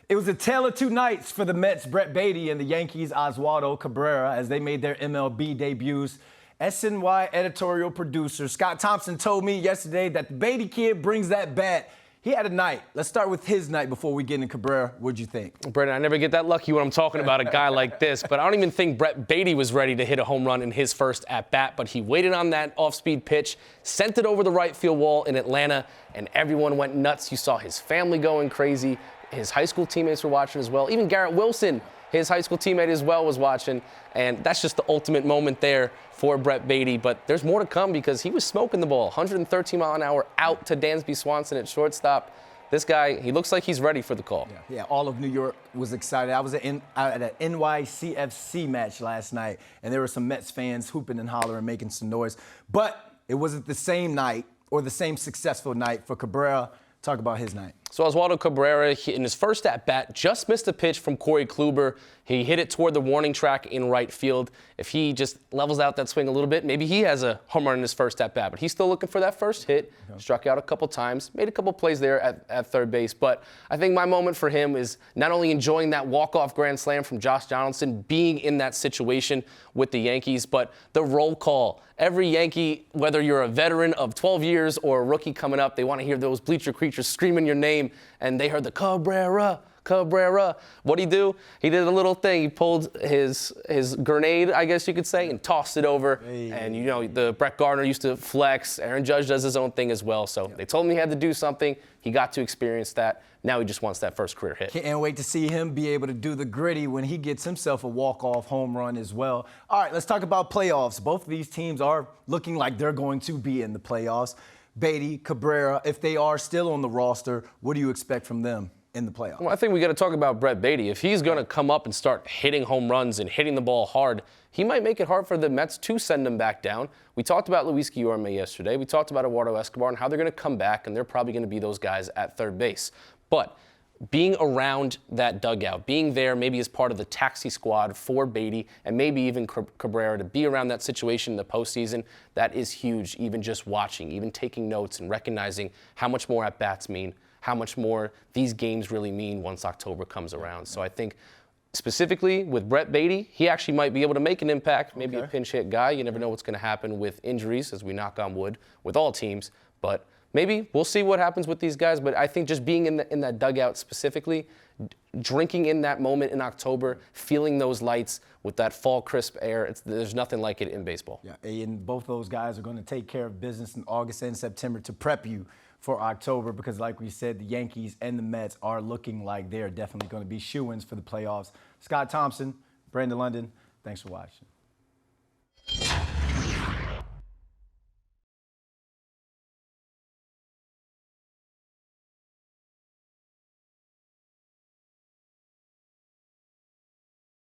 It was a tale of two nights for the Mets' Brett Baty and the Yankees' Oswaldo Cabrera as they made their MLB debuts. SNY editorial producer Scott Thompson told me yesterday that the Baty kid brings that bat. He had a night. Let's start with his night before we get into Cabrera. What'd you think? Brendan, I never get that lucky when I'm talking about a guy like this, but I don't even think Brett Baty was ready to hit a home run in his first at-bat, but he waited on that off-speed pitch, sent it over the right field wall in Atlanta, and everyone went nuts. You saw his family going crazy. His high school teammates were watching as well. Even Garrett Wilson, his high school teammate as well, was watching. And that's just the ultimate moment there for Brett Baty. But there's more to come because he was smoking the ball. 113 mile an hour out to Dansby Swanson at shortstop. This guy, he looks like he's ready for the call. Yeah, all of New York was excited. I was at an NYCFC match last night, and there were some Mets fans hooping and hollering, making some noise. But it wasn't the same night or the same successful night for Cabrera. Talk about his night. So Oswaldo Cabrera, in his first at-bat, just missed a pitch from Corey Kluber. He hit it toward the warning track in right field. If he just levels out that swing a little bit, maybe he has a home run in his first at-bat. But he's still looking for that first hit. Struck out a couple times, made a couple plays there at third base. But I think my moment for him is not only enjoying that walk-off grand slam from Josh Donaldson, being in that situation with the Yankees, but the roll call. Every Yankee, whether you're a veteran of 12 years or a rookie coming up, they want to hear those bleacher creatures screaming your name, and they heard the Cabrera. What'd he do? He did a little thing. He pulled his grenade, I guess you could say, and tossed it over. Hey. And, you know, the Brett Gardner used to flex. Aaron Judge does his own thing as well. So They told him he had to do something. He got to experience that. Now he just wants that first career hit. Can't wait to see him be able to do the gritty when he gets himself a walk-off home run as well. All right, let's talk about playoffs. Both of these teams are looking like they're going to be in the playoffs. Baty, Cabrera, if they are still on the roster, what do you expect from them in the playoffs? Well, I think we got to talk about Brett Baty. If he's going to come up and start hitting home runs and hitting the ball hard, he might make it hard for the Mets to send him back down. We talked about Luis Guillorme yesterday. We talked about Eduardo Escobar and how they're going to come back, and they're probably going to be those guys at third base. But being around that dugout, being there maybe as part of the taxi squad for Baty and maybe even Cabrera, to be around that situation in the postseason, that is huge, even just watching, even taking notes and recognizing how much more at-bats mean, how much more these games really mean once October comes around. So I think specifically with Brett Baty, he actually might be able to make an impact, maybe a pinch hit guy. You never know what's going to happen with injuries, as we knock on wood with all teams. But maybe we'll see what happens with these guys. But I think just being in that dugout specifically, drinking in that moment in October, feeling those lights with that fall crisp air, there's nothing like it in baseball. Yeah, and both those guys are going to take care of business in August and September to prep you for October because, like we said, the Yankees and the Mets are looking like they're definitely going to be shoo-ins for the playoffs. Scott Thompson, Brandon London, thanks for watching.